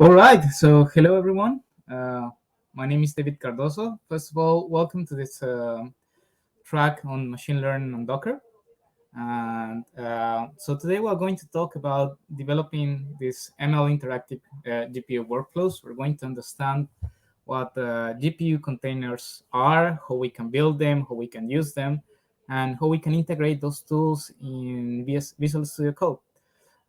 All right, so hello everyone. My name is David Cardozo. First of all, welcome to this track on machine learning on Docker. And so today we're going to talk about developing these ML interactive GPU workflows. We're going to understand what GPU containers are, how we can build them, how we can use them, and how we can integrate those tools in Visual Studio Code.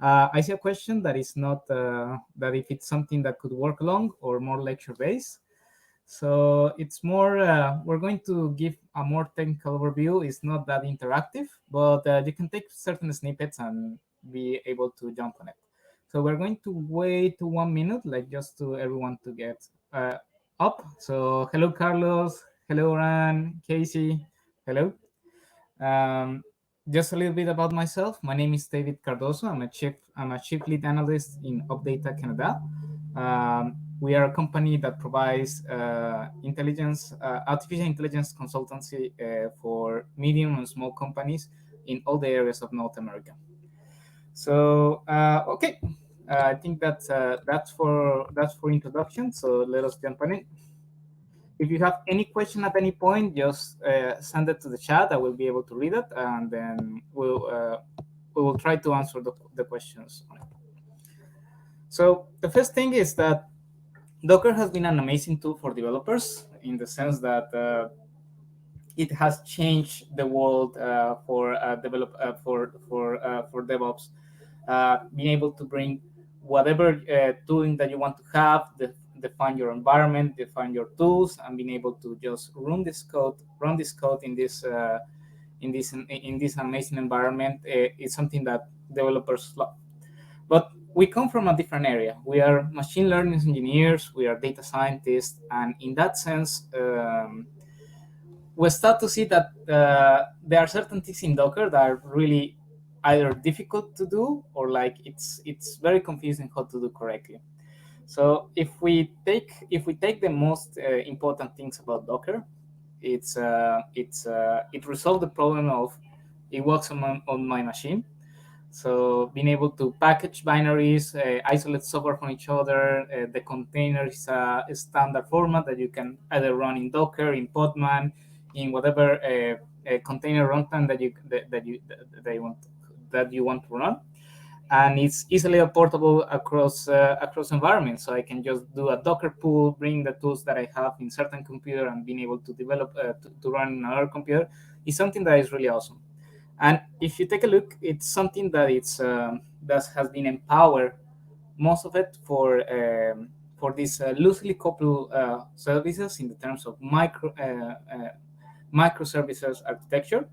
I see a question that is not that if it's something that could work along or more lecture based. So it's more, we're going to give a more technical overview. It's not that interactive, but you can take certain snippets and be able to jump on it. So we're going to wait to 1 minute, like just to everyone to get up. So hello, Carlos. Hello, Ran, Casey. Hello. Um, just a little bit about myself. My name is David Cardozo. I'm a chief lead analyst in Updata Canada. We are a company that provides artificial intelligence consultancy for medium and small companies in all the areas of North America. So okay, I think that's for introduction. So let us jump on it. If you have any question at any point, just send it to the chat. I will be able to read it, and then we will try to answer the questions on it. So the first thing is that Docker has been an amazing tool for developers in the sense that it has changed the world for DevOps. Being able to bring whatever tooling that you want to have, define your environment, define your tools, and being able to just run this code in this amazing environment is something that developers love. But we come from a different area. We are machine learning engineers, we are data scientists, and in that sense, we start to see that there are certain things in Docker that are really either difficult to do or like it's very confusing how to do correctly. So if we take the most important things about Docker, it resolved the problem of it works on my machine. So being able to package binaries, isolate software from each other, the container is a standard format that you can either run in Docker, in Podman, in whatever container runtime that you want to run, and it's easily portable across environments. So I can just do a Docker pull, bring the tools that I have in certain computer, and being able to develop to run in another computer is something that is really awesome. And if you take a look, it's something that that has been empowered, most of it for these loosely coupled services in the terms of microservices architecture,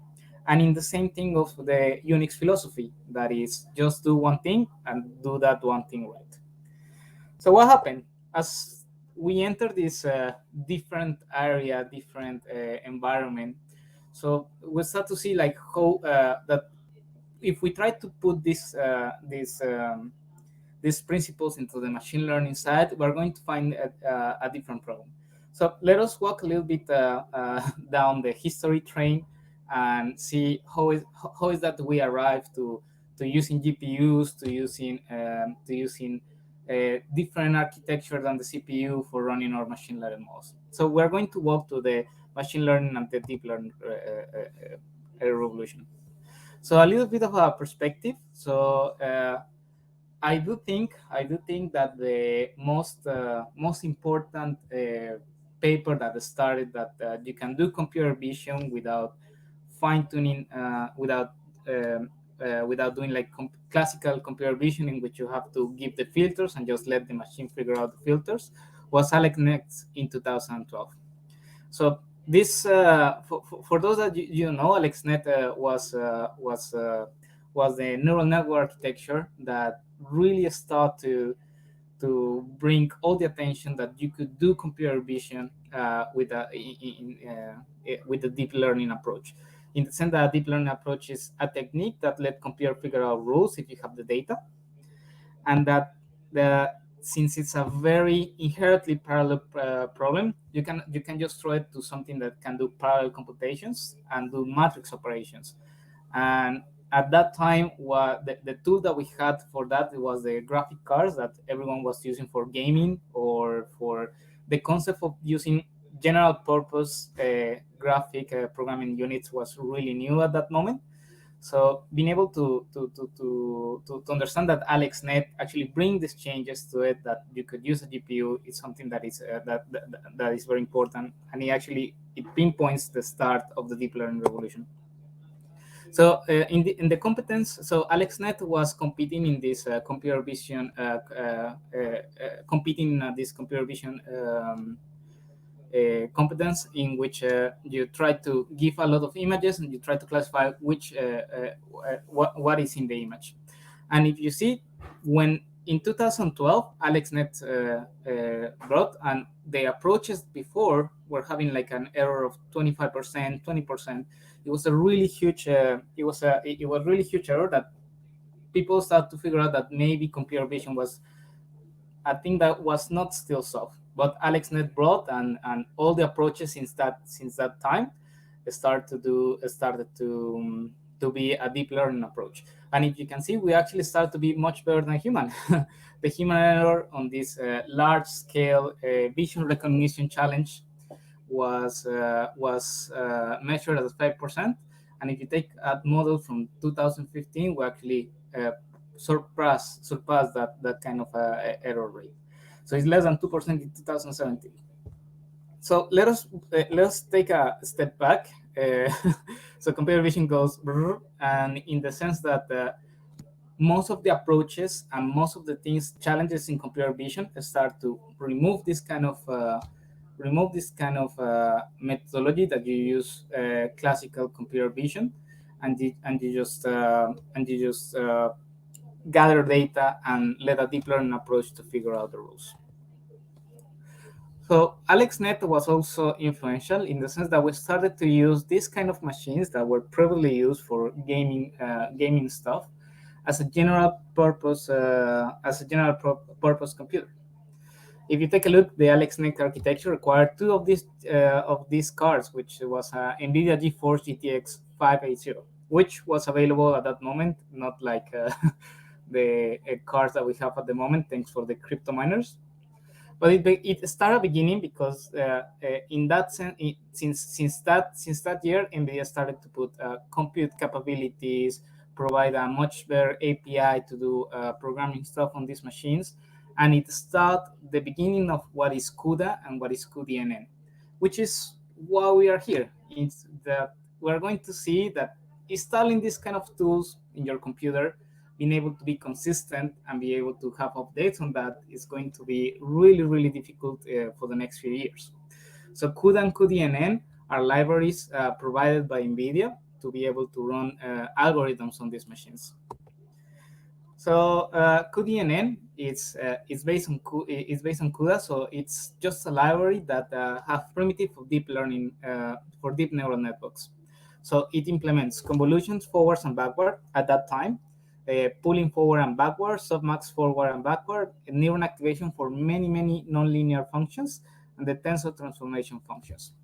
and in the same thing of the Unix philosophy, that is just do one thing and do that one thing right. So what happened as we enter this different area, different environment? So we start to see like how that if we try to put these principles into the machine learning side, we're going to find a different problem. So let us walk a little bit down the history train and see how is that we arrive to using GPUs, to using different architecture than the CPU for running our machine learning models. So we're going to walk to the machine learning and the deep learning revolution. So a little bit of a perspective. So I do think that the most important paper that started that you can do computer vision without fine tuning, without doing like classical computer vision, in which you have to give the filters and just let the machine figure out the filters, was AlexNet in 2012. So this, for those that you know, AlexNet was the neural network architecture that really started to bring all the attention that you could do computer vision with the deep learning approach. In the sense that deep learning approach is a technique that let computer figure out rules if you have the data, and that since it's a very inherently parallel problem, you can just throw it to something that can do parallel computations and do matrix operations. And at that time, the tool that we had for that was the graphic cards that everyone was using for gaming, or for the concept of using general purpose graphic programming units was really new at that moment. So being able to understand that AlexNet actually bring these changes to it, that you could use a GPU, is something that is that is very important, and it pinpoints the start of the deep learning revolution. So in the competence, so AlexNet was competing in this computer vision, competing in this computer vision competence, in which you try to give a lot of images and you try to classify which what is in the image. And if you see, when in 2012 AlexNet brought, and the approaches before were having like an error of 25%, 20%. It was a really huge. It was really huge error that people started to figure out that maybe computer vision was a thing that was not still solved. But AlexNet brought, and all the approaches since that time started to be a deep learning approach. And if you can see, we actually start to be much better than human. The human error on this large scale vision recognition challenge was measured as 5%. And if you take a model from 2015, we actually surpass that kind of error rate. So it's less than 2% in 2017. So let's take a step back. So computer vision goes, and in the sense that most of the approaches and most of the challenges in computer vision start to remove this kind of methodology that you use classical computer vision, and you just gather data and let a deep learning approach to figure out the rules. So AlexNet was also influential in the sense that we started to use these kind of machines that were previously used for gaming stuff as a general purpose computer. If you take a look, the AlexNet architecture required two of these cards, which was NVIDIA GeForce GTX 580, which was available at that moment, not like the cards that we have at the moment, thanks for the crypto miners. But it started beginning because in that sense, since that year, NVIDIA started to put compute capabilities, provide a much better API to do programming stuff on these machines. And it started the beginning of what is CUDA and what is cuDNN, which is why we are here. It's that we're going to see that installing these kind of tools in your computer, being able to be consistent and be able to have updates on that, is going to be really, really difficult for the next few years. So CUDA and cuDNN are libraries provided by NVIDIA to be able to run algorithms on these machines. So cuDNN is based on CUDA, so it's just a library that have primitive for deep learning for deep neural networks. So it implements convolutions forwards and backward at that time, pulling forward and backward, softmax forward and backward, neuron activation for many nonlinear functions, and the tensor transformation functions.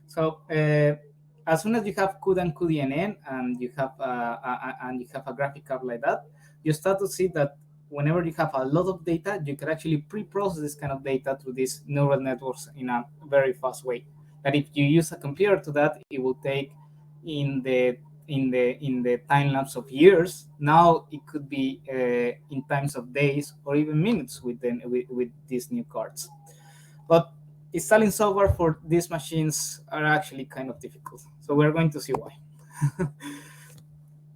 So as soon as you have CUDA and cuDNN, and you have a graphic card like that, you start to see that whenever you have a lot of data, you can actually pre-process this kind of data through these neural networks in a very fast way. That if you use a computer to that, it will take in the time lapse of years. Now it could be in times of days or even minutes with these new cards. But installing software for these machines are actually kind of difficult. So we're going to see why.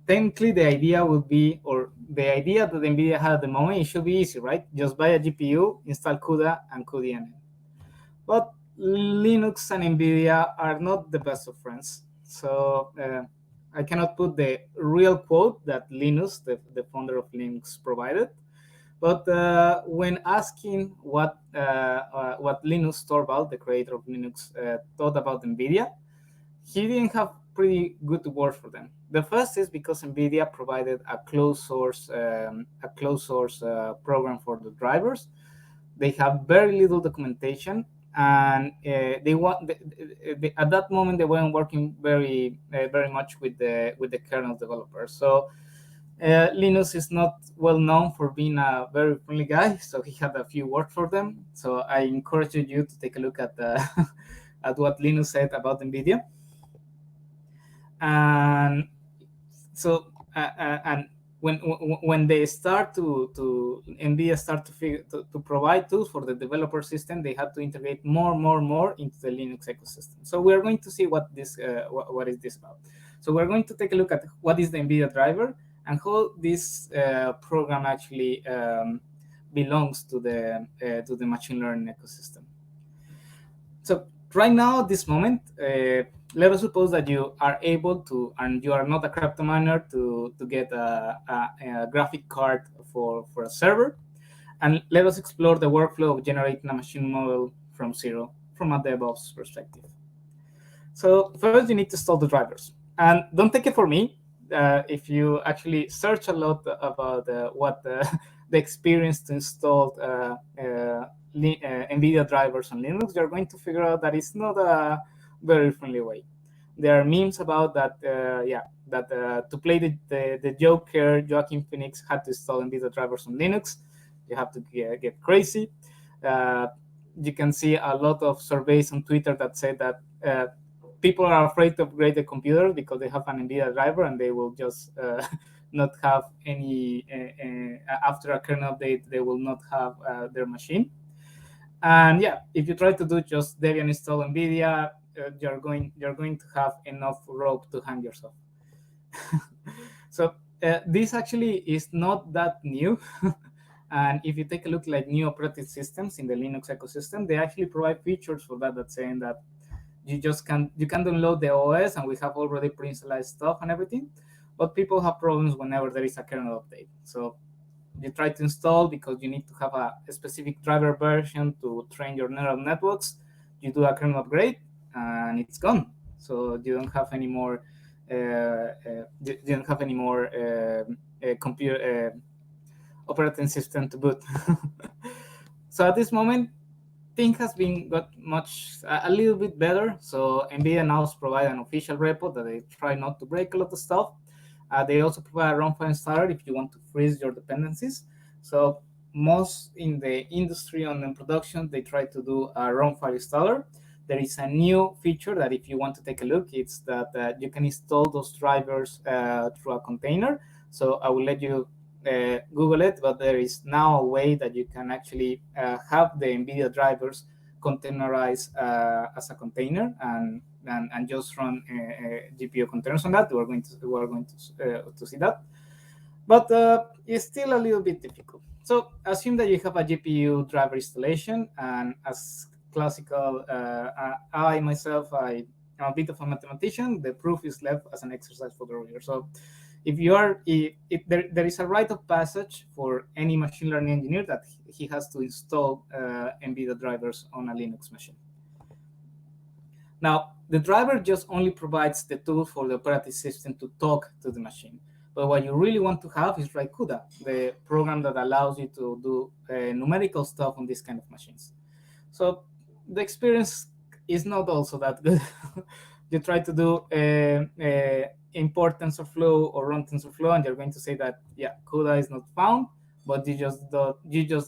Technically, the idea would be, or the idea that NVIDIA had at the moment, it should be easy, right? Just buy a GPU, install CUDA and cuDNN. But Linux and NVIDIA are not the best of friends. So I cannot put the real quote that Linus, the founder of Linux, provided. But when asking what Linus Torvald, the creator of Linux, thought about NVIDIA, he didn't have pretty good words for them. The first is because NVIDIA provided a closed source program for the drivers. They have very little documentation, and at that moment they weren't working very much with the kernel developers. So Linus is not well known for being a very friendly guy, so he had a few words for them. So I encourage you to take a look at at what Linus said about NVIDIA. And so and when they start to NVIDIA start to provide tools for the developer system, they have to integrate more into the Linux ecosystem. So we're going to see what this what is this about. So we're going to take a look at what is the NVIDIA driver and how this program actually belongs to the machine learning ecosystem. So right now, at this moment, let us suppose that you are able to, and you are not a crypto miner, to get a graphic card for a server. And let us explore the workflow of generating a machine model from zero from a DevOps perspective. So first, you need to install the drivers. And don't take it for me. If you actually search a lot about what the experience to install NVIDIA drivers on Linux, you're going to figure out that it's not a very friendly way. There are memes about that, to play the Joker, Joaquin Phoenix had to install NVIDIA drivers on Linux. You have to get crazy. You can see a lot of surveys on Twitter that say that people are afraid to upgrade the computer because they have an NVIDIA driver and they will just not have any, after a kernel update, they will not have their machine. And yeah, if you try to do just Debian install NVIDIA, you're going to have enough rope to hang yourself. So this actually is not that new. And if you take a look like new operating systems in the Linux ecosystem, they actually provide features for that saying that you can download the OS and we have already pre-installed stuff and everything, but people have problems whenever there is a kernel update. So you try to install because you need to have a specific driver version to train your neural networks. You do a kernel upgrade and it's gone. So you don't have any more computer operating system to boot. So at this moment, thing has been got a little bit better. So NVIDIA now provide an official repo that they try not to break a lot of stuff. They also provide a run file installer if you want to freeze your dependencies. So most in the industry and in production, they try to do a run file installer. There is a new feature that if you want to take a look, it's that you can install those drivers through a container. So I will let you Google it, but there is now a way that you can actually have the NVIDIA drivers containerized as a container and just run GPU containers on that. We're going to see that, but it's still a little bit difficult. So assume that you have a GPU driver installation, and as classical, I myself, I'm a bit of a mathematician. The proof is left as an exercise for the reader. So if you are, there is a rite of passage for any machine learning engineer that he has to install NVIDIA drivers on a Linux machine. Now, the driver just only provides the tool for the operating system to talk to the machine. But what you really want to have is like CUDA, the program that allows you to do numerical stuff on these kind of machines. So the experience is not also that good. You try to do import TensorFlow or run TensorFlow, and you're going to say that, yeah, CUDA is not found, but you just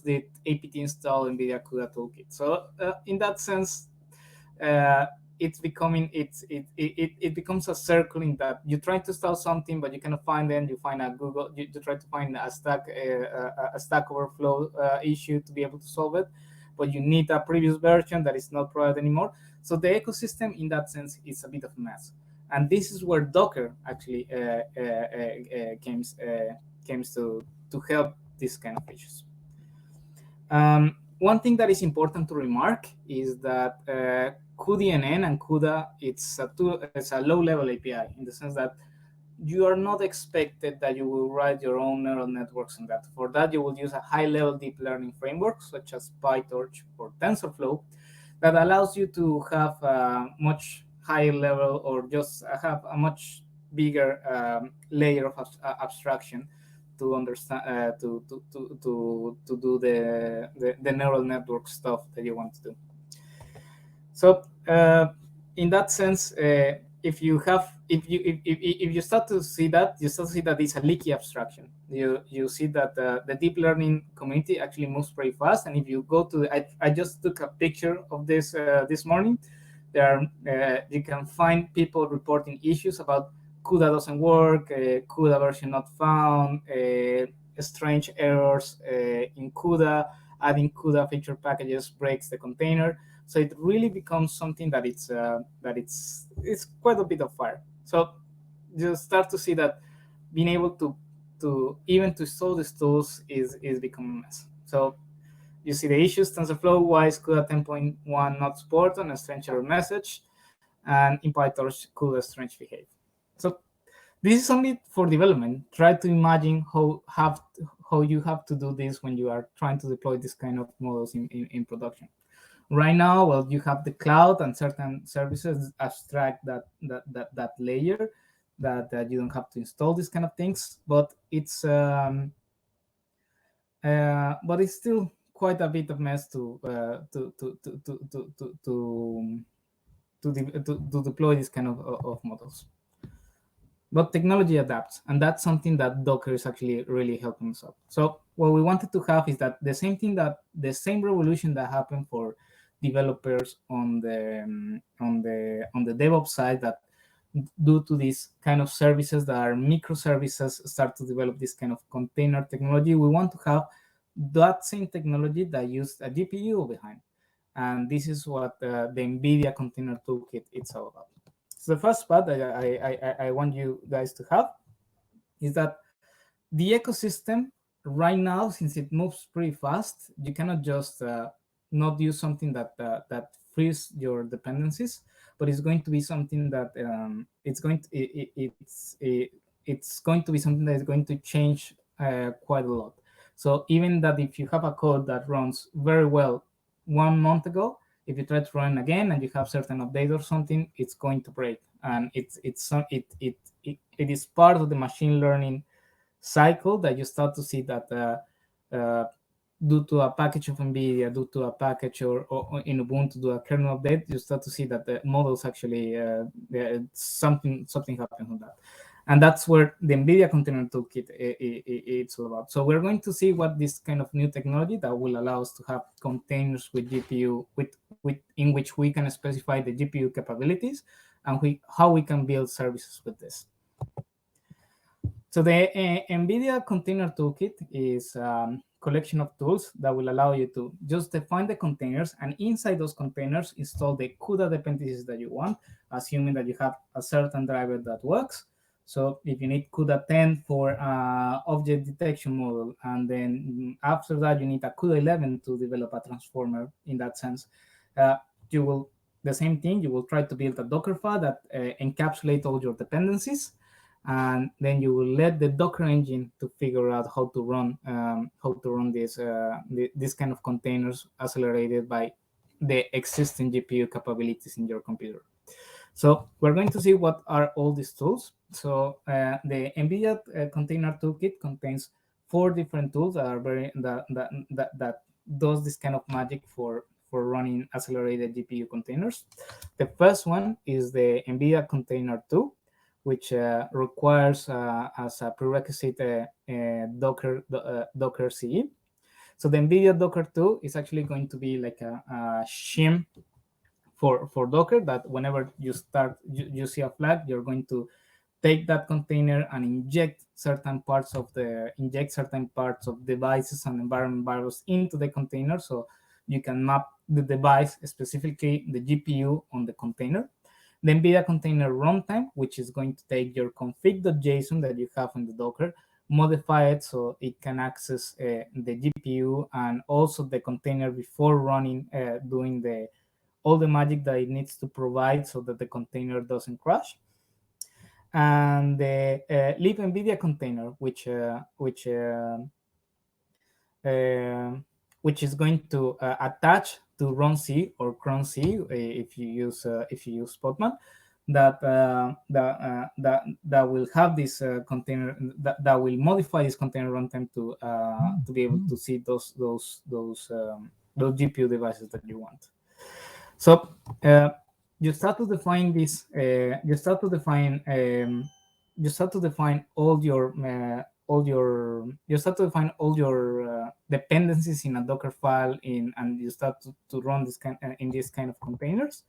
did apt install NVIDIA CUDA toolkit. So in that sense, it becomes a circle in that you try to install something, but you cannot find it. You find a Google, you try to find a Stack Overflow issue to be able to solve it, but you need a previous version that is not provided anymore. So the ecosystem, in that sense, is a bit of a mess. And this is where Docker actually comes to help these kind of issues. One thing that is important to remark is that cuDNN and CUDA, it's a low-level API in the sense that you are not expected that you will write your own neural networks on that. For that, you will use a high-level deep learning framework such as Pytorch or TensorFlow that allows you to have a much higher level or just have a much bigger layer of abstraction to understand to do the neural network stuff that you want to do. So in that sense, if you start to see that, you start to see that it's a leaky abstraction. You see that the deep learning community actually moves pretty fast. And if you go to I just took a picture of this this morning. There you can find people reporting issues about CUDA doesn't work, CUDA version not found, strange errors in CUDA, adding CUDA feature packages breaks the container. So it really becomes something that it's quite a bit of fire. So you start to see that being able to even to install these tools is becoming a mess. So you see the issues: TensorFlow, why is CUDA 10.1 not supported, and a strange error message, and in Pytorch, CUDA strange behave. So this is only for development. Try to imagine how you have to do this when you are trying to deploy this kind of models in production. Right now, well, you have the cloud and certain services abstract that layer that you don't have to install these kind of things, but it's still quite a bit of mess to deploy this kind of models. But technology adapts, and that's something that Docker is actually really helping us out. So what we wanted to have is that the same revolution that happened for developers on the DevOps side, that due to these kind of services that are microservices start to develop this kind of container technology, we want to have that same technology that used a GPU behind. And this is what the NVIDIA Container Toolkit is all about. So the first part that I want you guys to have is that the ecosystem right now, since it moves pretty fast, you cannot just not use something that frees your dependencies, but it's going to be something that it's going to be something that is going to change quite a lot. So even that if you have a code that runs very well 1 month ago, if you try to run again and you have certain update or something, it's going to break. And it is part of the machine learning cycle that you start to see that due to a package of NVIDIA, due to a package or in Ubuntu, do a kernel update, you start to see that the models actually something happens on that. And that's where the NVIDIA Container Toolkit it's all about. So we're going to see what this kind of new technology that will allow us to have containers with GPU, in which we can specify the GPU capabilities and how we can build services with this. So the NVIDIA Container Toolkit is a collection of tools that will allow you to just define the containers, and inside those containers install the CUDA dependencies that you want, assuming that you have a certain driver that works. So if you need CUDA 10 for object detection model, and then after that you need a CUDA 11 to develop a transformer in that sense, you will the same thing. You will try to build a Dockerhub that encapsulate all your dependencies, and then you will let the Docker engine to figure out how to run this kind of containers accelerated by the existing GPU capabilities in your computer. So we're going to see what are all these tools. So the NVIDIA Container Toolkit contains 4 different tools that are that does this kind of magic for running accelerated GPU containers. The first one is the NVIDIA Container 2, which requires as a prerequisite Docker CE. So the NVIDIA Docker 2 is actually going to be like a shim for Docker, that whenever you see a flag, you're going to take that container and inject certain parts of devices and environment variables into the container, so you can map the device, specifically the GPU, on the container. The NVIDIA Container Runtime, which is going to take your config.json that you have in the Docker, modify it so it can access the GPU and also the container before running, doing all the magic that it needs to provide so that the container doesn't crash. And the Live NVIDIA Container, which is going to attach to RunC or cronC if you use Spotman, that will have this container that will modify this container runtime to be able to see those GPU devices that you want. So you start to define this. You start to define. You start to define all your. You start to define all your dependencies in a Docker file, and you start to run this kind in this kind of containers.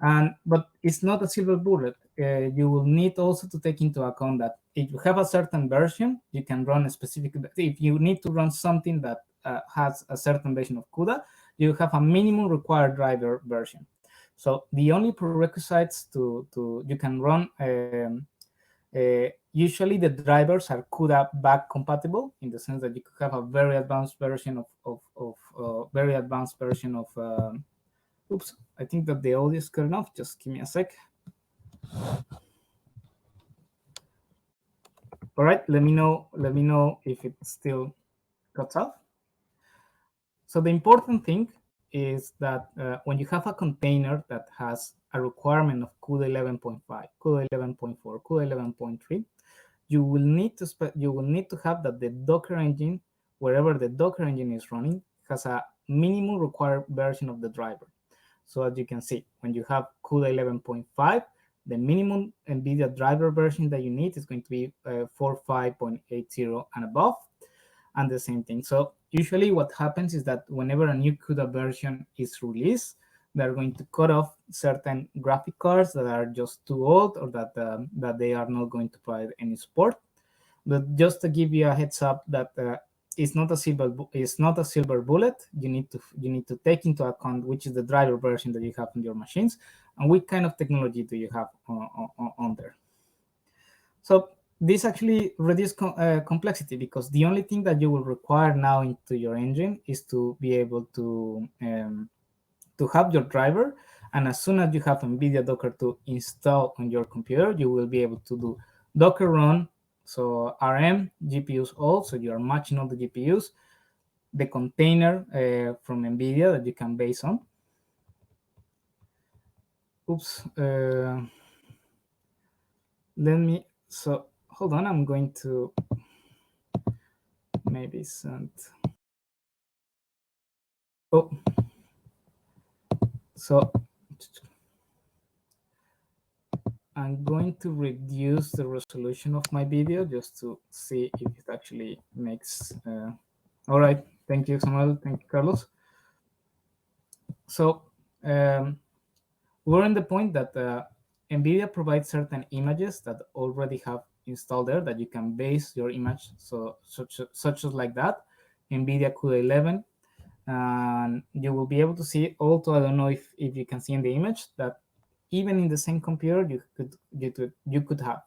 But it's not a silver bullet. You will need also to take into account that if you have a certain version, you can run a specific. If you need to run something that has a certain version of CUDA, you have a minimum required driver version. So the only prerequisites to you can run. Usually the drivers are CUDA back compatible, in the sense that you could have a very advanced version of oops, I think that the audio is cut off. Just give me a sec. All right, let me know if it still cuts off. So the important thing is that when you have a container that has a requirement of CUDA 11.5, CUDA 11.4, CUDA 11.3, you will need to have that the Docker engine, wherever the Docker engine is running, has a minimum required version of the driver. So as you can see, when you have CUDA 11.5, the minimum NVIDIA driver version that you need is going to be 45.80 and above, and the same thing. So usually what happens is that whenever a new CUDA version is released, they're going to cut off certain graphic cards that are just too old, or that they are not going to provide any support. But just to give you a heads up that it's not a silver bullet. You need to take into account which is the driver version that you have on your machines, and what kind of technology do you have on there. So this actually reduces complexity, because the only thing that you will require now into your engine is to be able to have your driver, and as soon as you have NVIDIA Docker to install on your computer, you will be able to do Docker run. So RM, GPUs all, so you are matching all the GPUs, the container from NVIDIA that you can base on. Oops. So hold on, I'm going to maybe send. Oh. So I'm going to reduce the resolution of my video just to see if it actually makes. All right, thank you, Samuel. Thank you, Carlos. So we're in the point that NVIDIA provides certain images that already have installed there that you can base your image. So such as like that, NVIDIA CUDA 11, and you will be able to see. Also, I don't know if you can see in the image that even in the same computer, you could have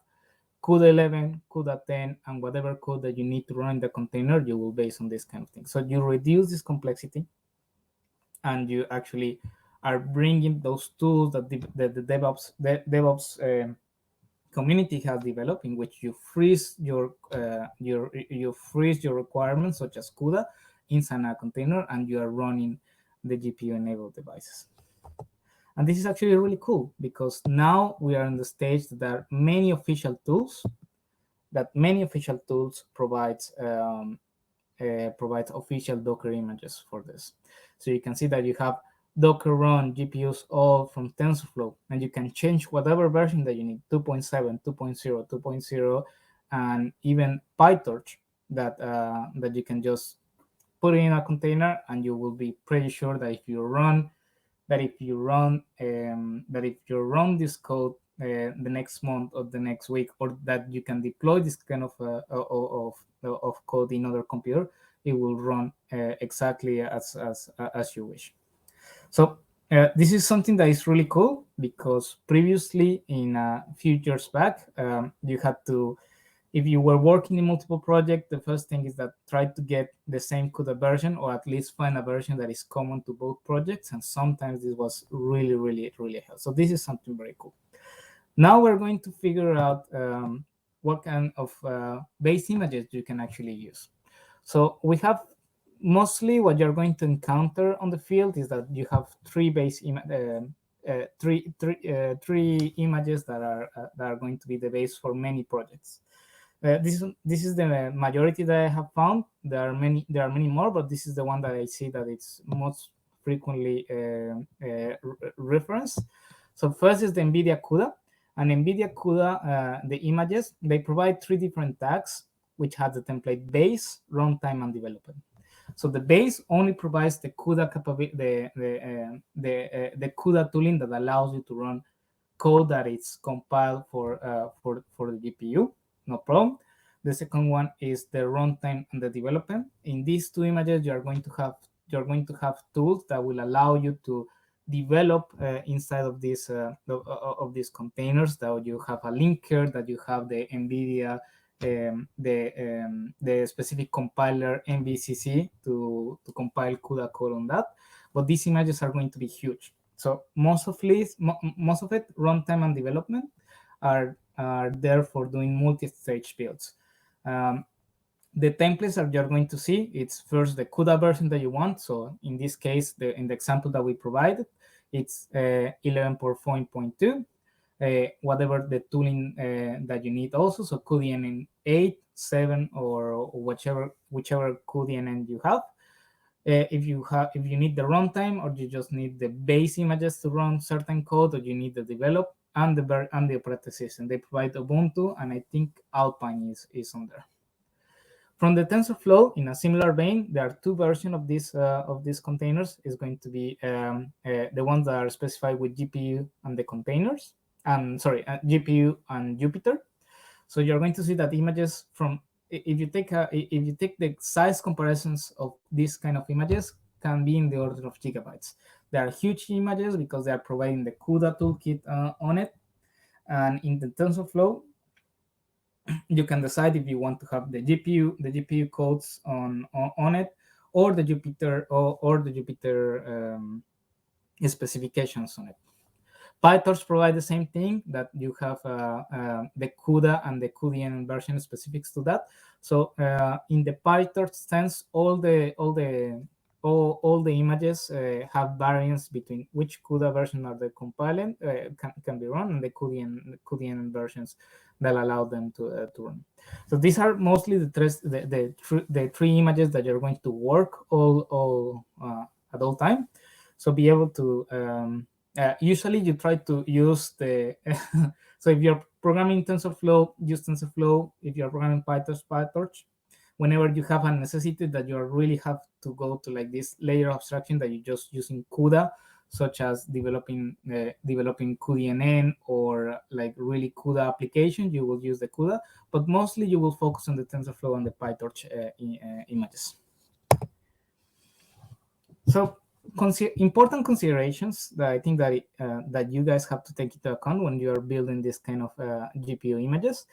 CUDA 11, CUDA 10, and whatever code that you need to run in the container, you will base on this kind of thing. So you reduce this complexity, and you actually are bringing those tools that the DevOps community has developed, in which you freeze your requirements, such as CUDA, inside a container, and you are running the GPU-enabled devices. And this is actually really cool, because now we are in the stage that there are many official tools provides official Docker images for this. So you can see that you have Docker run GPUs all from TensorFlow, and you can change whatever version that you need, 2.7, 2.0, 2.0, and even Pytorch that you can just put in a container, and you will be pretty sure that if you run this code the next month or the next week, or that you can deploy this kind of code in other computer, it will run exactly as you wish. So this is something that is really cool, because previously, in a few years back, you had to, if you were working in multiple projects, the first thing is that try to get the same CUDA version, or at least find a version that is common to both projects. And sometimes this was really, really, really helpful. So this is something very cool. Now we're going to figure out what kind of base images you can actually use. So we have mostly what you're going to encounter on the field is that you have three images that are going to be the base for many projects. This is the majority that I have found. There are many more, but this is the one that I see that it's most frequently referenced. So first is the NVIDIA CUDA. And NVIDIA CUDA, the images, they provide 3 different tags, which have the template base, runtime, and development. So the base only provides the CUDA capability, the CUDA tooling that allows you to run code that is compiled for the GPU, no problem. The second one is the runtime and the development. In these 2 images, you're going to have tools that will allow you to develop inside of these containers. That you have a linker, that you have the NVIDIA, the specific compiler NVCC to compile CUDA code on that. But these images are going to be huge. So most of it, runtime and development, are there for doing multi-stage builds. The templates that you're going to see, it's first the CUDA version that you want. So in this case, in the example that we provided, it's 11.4.2, whatever the tooling that you need also. So CUDA 8, 7, or whichever CUDA you have. If you need the runtime, or you just need the base images to run certain code, or you need the develop and the operating system, they provide Ubuntu, and I think Alpine is on there. From the TensorFlow, in a similar vein, there are 2 versions of these containers. Is going to be the ones that are specified with GPU and the containers, and GPU and Jupyter. So you're going to see that images from, if you take the size comparisons of these kind of images, can be in the order of gigabytes. They are huge images because they are providing the CUDA toolkit on it, and in the TensorFlow, you can decide if you want to have the GPU codes on it, or the Jupyter or the Jupyter specifications on it. Pytorch provide the same thing, that you have the CUDA and the CUDA version specifics to that. So in the Pytorch sense, all the images have variance between which CUDA version are they compiling can be run, and the CUDA versions that allow them to run. So these are mostly the 3 images that you're going to work all at all time. So be able to usually you try to use the so if you're programming TensorFlow, use TensorFlow. If you're programming Pytorch. Whenever you have a necessity that you really have to go to like this layer abstraction that you're just using CUDA, such as developing CUDA or like really CUDA application, you will use the CUDA, but mostly you will focus on the TensorFlow and the Pytorch images. So important considerations that I think that you guys have to take into account when you are building this kind of GPU images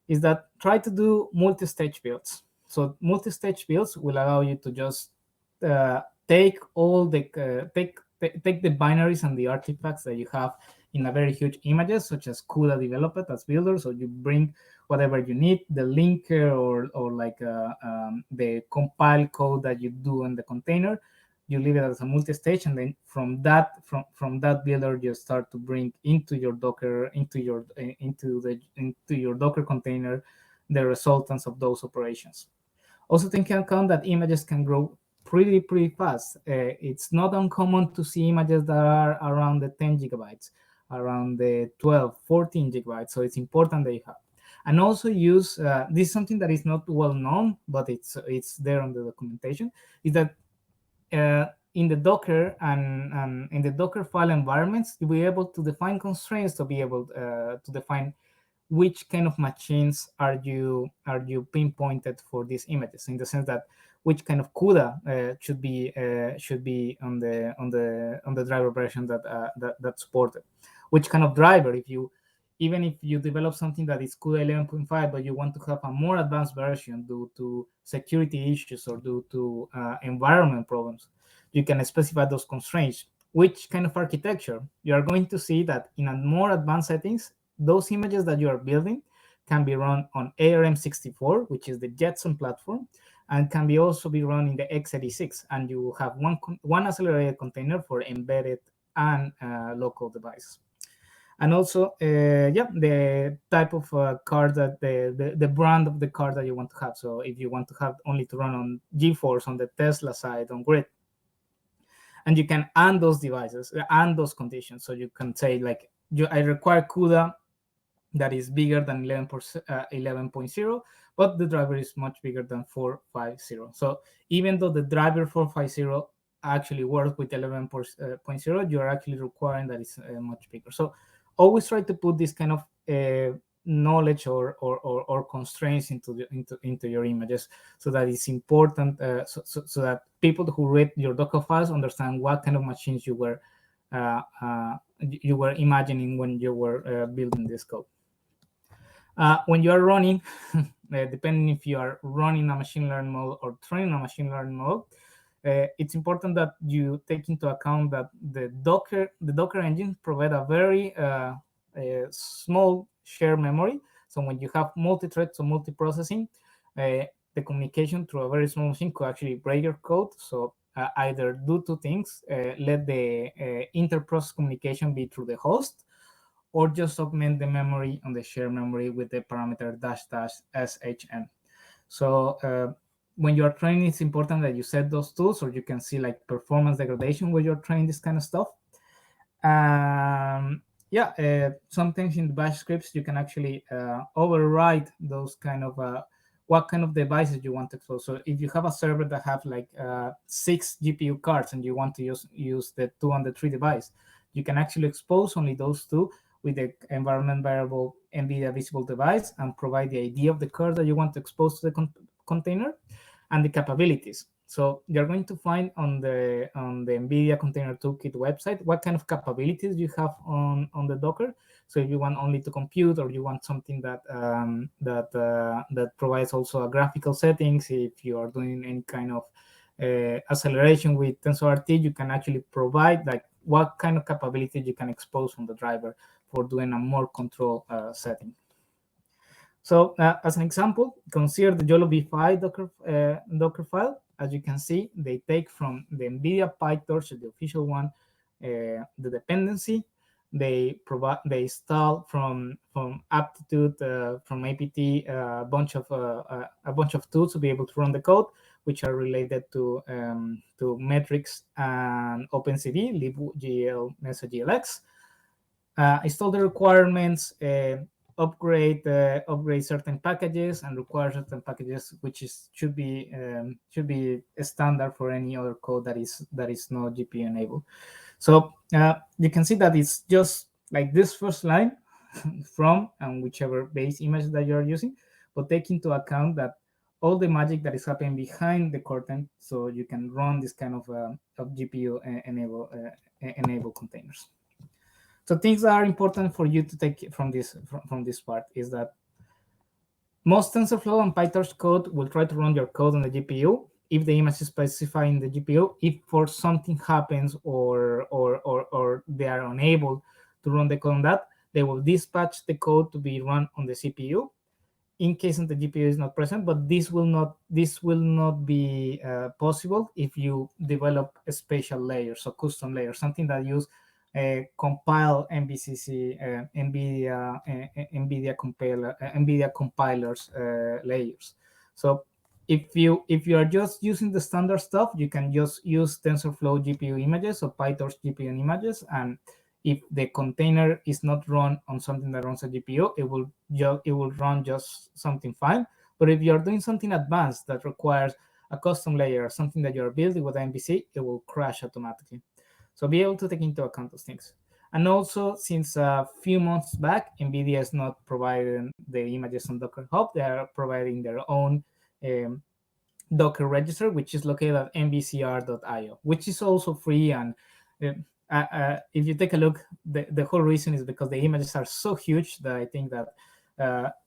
is that try to do multi-stage builds. So multi-stage builds will allow you to just take the binaries and the artifacts that you have in a very huge images, such as CUDA developed as builder. So you bring whatever you need, the linker or like the compile code that you do in the container. You leave it as a multi-stage, and then from that builder, you start to bring into your Docker into your Docker container the resultants of those operations. Also, take into account that images can grow pretty fast. It's not uncommon to see images that are around the 10 gigabytes, around the 12, 14 gigabytes. So it's important that you have. And also use this is something that is not well known, but it's there on the documentation. Is that in the Docker and in the Docker file environments, you'll be able to define constraints to be able to define which kind of machines are you pinpointed for these images, in the sense that which kind of CUDA should be on the driver version that's supported, which kind of driver. Even if you develop something that is CUDA 11.5, but you want to have a more advanced version due to security issues or due to environment problems, you can specify those constraints. Which kind of architecture? You are going to see that in a more advanced settings, those images that you are building can be run on ARM64, which is the Jetson platform, and can be also be run in the x86. And you will have one accelerated container for embedded and local devices. And also, the type of card that the brand of the card that you want to have. So if you want to have only to run on GeForce, on the Tesla side, on Grid, and you can add those devices and those conditions. So you can say like I require CUDA that is bigger than 11.0, but the driver is much bigger than 450. So even though the driver 450 actually works with 11.0, you're actually requiring that it's much bigger. So always try to put this kind of knowledge or constraints into your images, so that it's important, so that people who read your Docker files understand what kind of machines you were imagining when you were building this code. When you are running, depending if you are running a machine learning model or training a machine learning model, it's important that you take into account that the Docker engine provide a very small shared memory. So when you have multi-threads or multi-processing, the communication through a very small machine could actually break your code. So either do two things: let the inter-process communication be through the host, or just augment the memory on the shared memory with the parameter --shn. So when you're training, it's important that you set those tools, or you can see like performance degradation when you're training this kind of stuff. Sometimes in the bash scripts you can actually override those kind of what kind of devices you want to expose. So if you have a server that have like 6 GPU cards and you want to use the 2 and the 3 device, you can actually expose only those 2 with the environment variable NVIDIA visible device and provide the ID of the card that you want to expose to the container and the capabilities. So you're going to find on the NVIDIA Container Toolkit website what kind of capabilities you have on the Docker. So if you want only to compute, or you want something that that provides also a graphical settings, if you are doing any kind of acceleration with TensorRT, you can actually provide like what kind of capabilities you can expose on the driver for doing a more control setting. So as an example, consider the YOLO v5 Docker file. As you can see, they take from the NVIDIA Pytorch, the official one, the dependency. They install from Aptitude, from APT, a bunch of tools to be able to run the code, which are related to metrics and OpenCV, libgl, mesoglx. Install the requirements, upgrade certain packages, and require certain packages, which should be a standard for any other code that is not GPU enabled. So you can see that it's just like this first line from and whichever base image that you're using, but take into account that all the magic that is happening behind the curtain, so you can run this kind of GPU enable containers. So things that are important for you to take from this part is that most TensorFlow and Pytorch code will try to run your code on the GPU if the image is specified in the GPU. If for something happens or they are unable to run the code on that, they will dispatch the code to be run on the CPU in case the GPU is not present. But this will not be possible if you develop a spatial layer, so custom layer, something that use compile NVCC, NVIDIA compilers layers. So if you are just using the standard stuff, you can just use TensorFlow GPU images or Pytorch GPU images, and if the container is not run on something that runs a GPU, it will run just something fine. But if you are doing something advanced that requires a custom layer or something that you are building with MVC, it will crash automatically. So be able to take into account those things. And also, since a few months back, NVIDIA is not providing the images on Dockerhub. They are providing their own Docker register, which is located at nvcr.io, which is also free. And if you take a look, the whole reason is because the images are so huge that I think that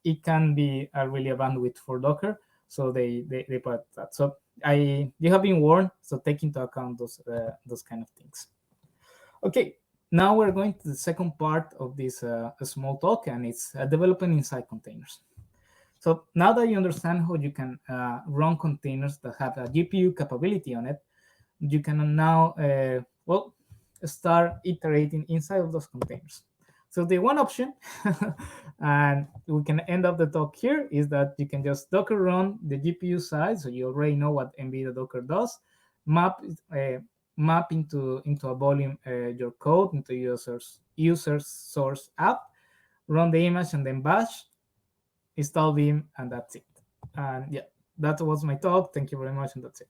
it can be a really a bandwidth for Docker. So they put that. So you have been warned. So take into account those kind of things. Okay, now we're going to the second part of this small talk, and it's developing inside containers. So now that you understand how you can run containers that have a GPU capability on it, you can now start iterating inside of those containers. So the one option, and we can end up the talk here, is that you can just Docker run the GPU side, so you already know what NVIDIA Docker does. Map map into a volume your code into user's source app, run the image, and then bash, install Vim, and that's it. And yeah, that was my talk. Thank you very much, and that's it.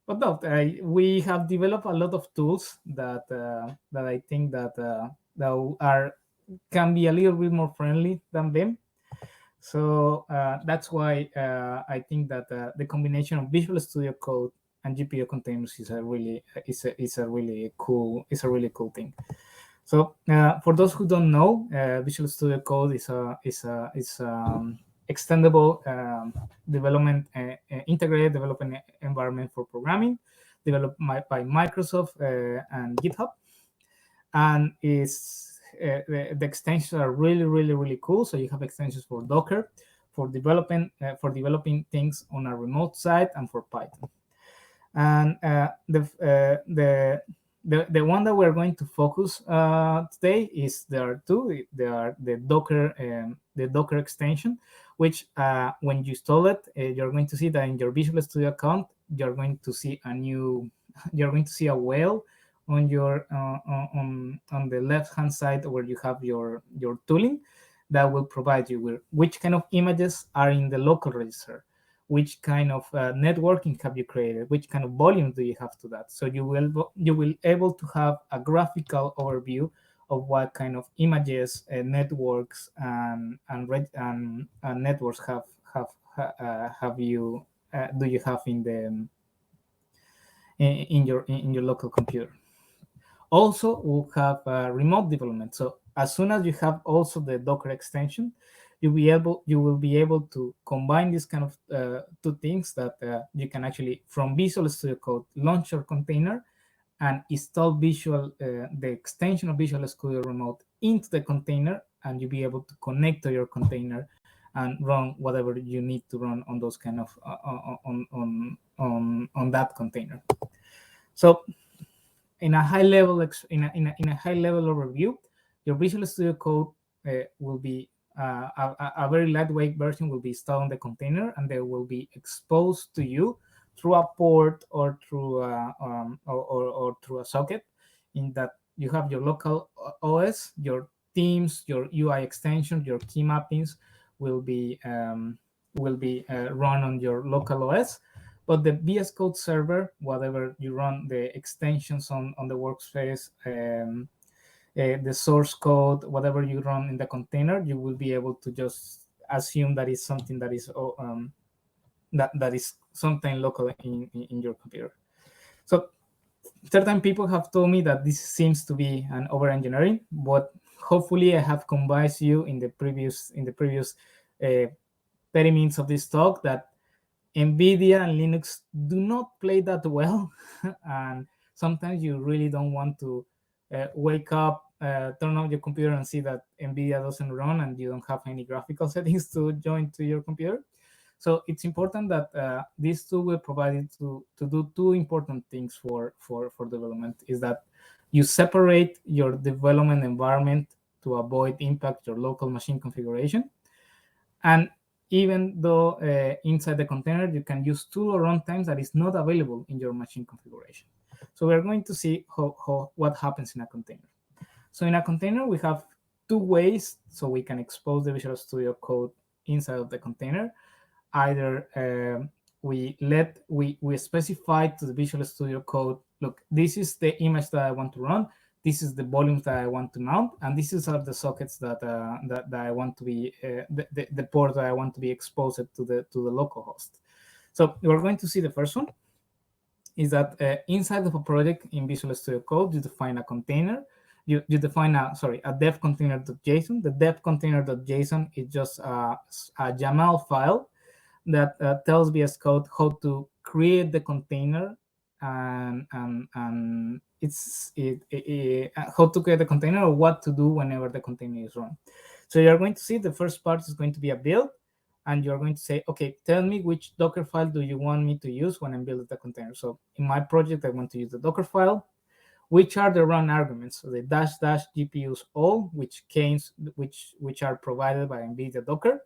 But no, we have developed a lot of tools that I think that are can be a little bit more friendly than Vim. So that's why I think that the combination of Visual Studio Code and GPU containers is a really cool thing. So for those who don't know, Visual Studio Code is extendable integrated development environment for programming, developed by Microsoft and GitHub, and the extensions are really cool. So you have extensions for Docker, for developing things on a remote site, and for Python. And the one that we're going to focus today is there are two. There are the Docker extension, which when you install it, you're going to see that in your Visual Studio account, you're going to see a whale on your on the left hand side where you have your tooling that will provide you with which kind of images are in the local register, which kind of networking have you created, which kind of volume do you have to that. So you will able to have a graphical overview of what kind of images networks and networks have you do you have in the in your local computer. Also, we'll have remote development. So as soon as you have also the Docker extension, you will be able to combine these kind of two things that you can actually from Visual Studio Code launch your container and install the extension of Visual Studio Remote into the container, and you'll be able to connect to your container and run whatever you need to run on those kind of on that container. So in a high level overview, your Visual Studio Code will be a very lightweight version will be installed on the container, and they will be exposed to you through a port or through or through a socket. In that you have your local OS, your themes, your UI extension, your key mappings will be run on your local OS. But the VS Code server, whatever you run, the extensions on the workspace, the source code, whatever you run in the container, you will be able to just assume that is something that is that is something local in your computer. So certain people have told me that this seems to be an over engineering, but hopefully I have convinced you in the previous 30 minutes of this talk that NVIDIA and Linux do not play that well, and sometimes you really don't want to wake up, turn on your computer and see that NVIDIA doesn't run and you don't have any graphical settings to join to your computer. So it's important that this tool will provide you to do two important things for development, is that you separate your development environment to avoid impact your local machine configuration. And even though inside the container, you can use tool or runtimes that is not available in your machine configuration. So we're going to see what happens in a container. So in a container, we have two ways so we can expose the Visual Studio Code inside of the container. Either we specify to the Visual Studio Code, look, this is the image that I want to run, this is the volumes that I want to mount, and this is the sockets that I want to be the port that I want to be exposed to the local host. So we're going to see the first one is that inside of a project in Visual Studio Code, you define a container. You define a dev container.json. The dev container.json is just a YAML file that tells VS Code how to create the container and how to create the container or what to do whenever the container is run. So you're going to see the first part is going to be a build, and you're going to say, okay, tell me which Docker file do you want me to use when I'm building the container. So in my project, I want to use the Docker file. Which are the run arguments? So the -- GPUs all, which are provided by NVIDIA Docker,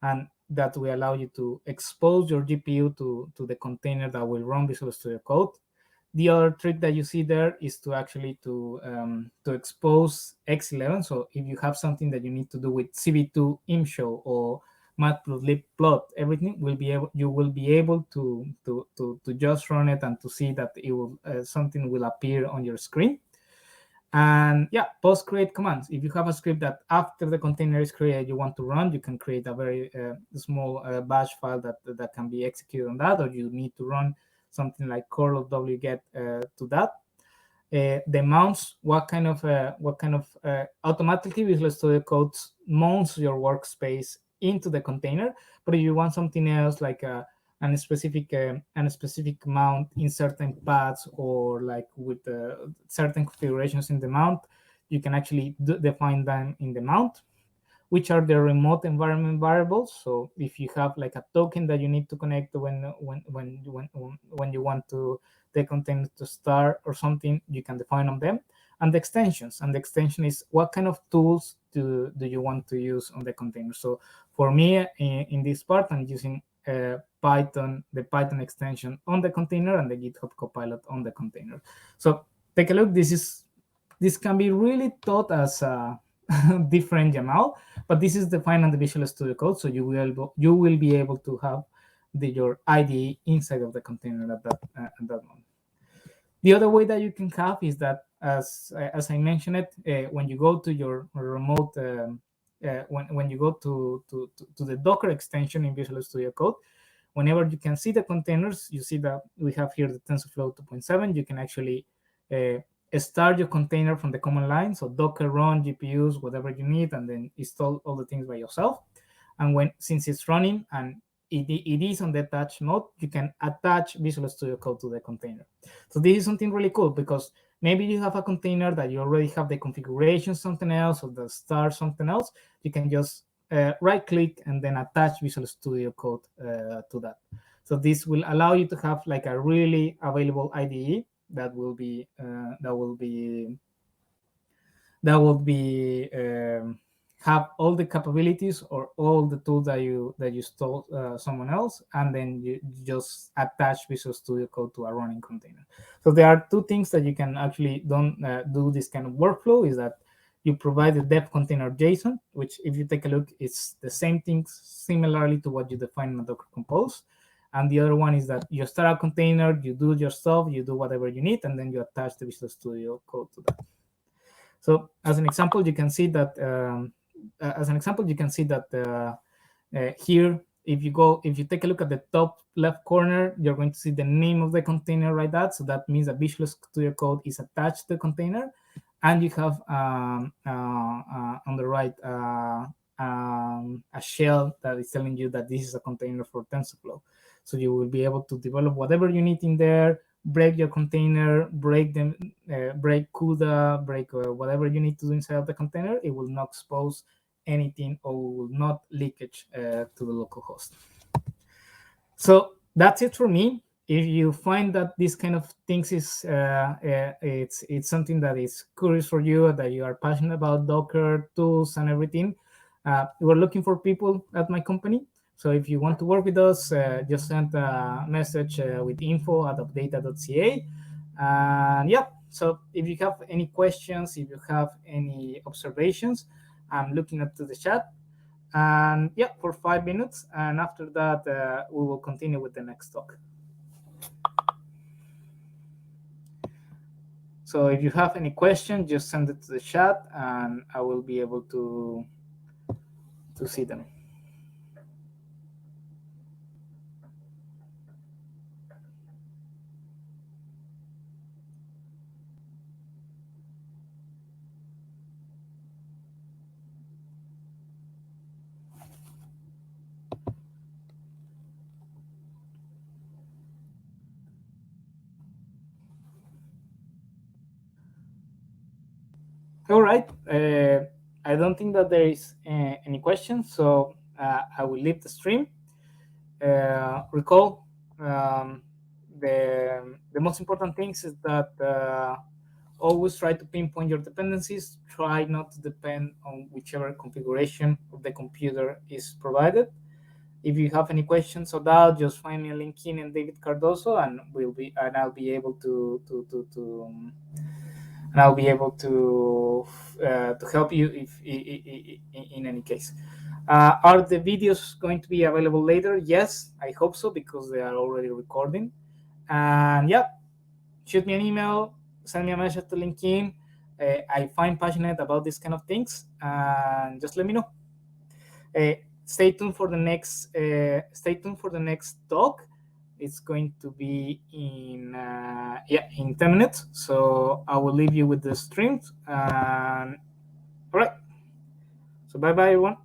and that will allow you to expose your GPU to the container that will run Visual Studio Code. The other trick that you see there is to actually to expose X11. So if you have something that you need to do with CV2 imshow or matplotlib plot, everything will be able, you will be able to just run it and to see that it will something will appear on your screen. And yeah, post create commands. If you have a script that after the container is created you want to run, you can create a very small bash file that can be executed on that, or you need to run something like curl wget to that. The mounts, what kind of automatically Visual Studio Code mounts your workspace into the container. But if you want something else like a specific mount in certain paths, or like with certain configurations in the mount, you can actually define them in the mount, which are the remote environment variables. So if you have like a token that you need to connect when you want to the container to start or something, you can define on them. And the extensions, and the extension is what kind of tools do you want to use on the container. So for me, in this part, I'm using Python, the Python extension on the container, and the GitHub Copilot on the container. So take a look. This can be really taught as a different YAML, but this is defined on the Visual Studio Code, so you will be able to have your IDE inside of the container at that moment. The other way that you can have is that, as I mentioned it, when you go to your remote, when you go to the Docker extension in Visual Studio Code, whenever you can see the containers, you see that we have here the TensorFlow 2.7. You can actually start your container from the command line. So Docker run GPUs, whatever you need, and then install all the things by yourself. And since it's running and it is on the attach mode, you can attach Visual Studio Code to the container. So this is something really cool, because maybe you have a container that you already have the configuration something else, or the start something else. You can just right click and then attach Visual Studio Code to that. So this will allow you to have like a really available IDE that will be have all the capabilities or all the tools that you stole someone else, and then you just attach Visual Studio Code to a running container. So there are two things that you can actually do this kind of workflow, is that you provide the dev container JSON, which if you take a look, it's the same thing similarly to what you define in a Docker Compose. And the other one is that you start a container, you do your stuff, you do whatever you need, and then you attach the Visual Studio Code to that. So as an example, you can see that here, if you take a look at the top left corner, you're going to see the name of the container right there. So that means that Visual Studio Code is attached to the container, and you have on the right a shell that is telling you that this is a container for TensorFlow. So you will be able to develop whatever you need in there, break your container, break CUDA, break whatever you need to do inside of the container. It will not expose anything, or will not leakage to the local host. So that's it for me. If you find that this kind of things is it's something that is curious for you, that you are passionate about Docker tools and everything, we're looking for people at my company. So if you want to work with us, just send a message with info@updata.ca. And yeah, so if you have any questions, if you have any observations, I'm looking up to the chat. And yeah, for 5 minutes. And after that, we will continue with the next talk. So if you have any questions, just send it to the chat, and I will be able to see them. All right. I don't think that there is any questions, so I will leave the stream. Recall the most important things is that always try to pinpoint your dependencies. Try not to depend on whichever configuration of the computer is provided. If you have any questions or doubt, just find me on LinkedIn and David Cardozo, and I'll be able and I'll be able to help you if in any case. Are the videos going to be available later? Yes, I hope so, because they are already recording. And yeah, shoot me an email, send me a message to LinkedIn. I find passionate about these kind of things, and just let me know. Stay tuned for the next. Stay tuned for the next talk. It's going to be in 10 minutes. So I will leave you with the stream. And all right. So bye bye everyone.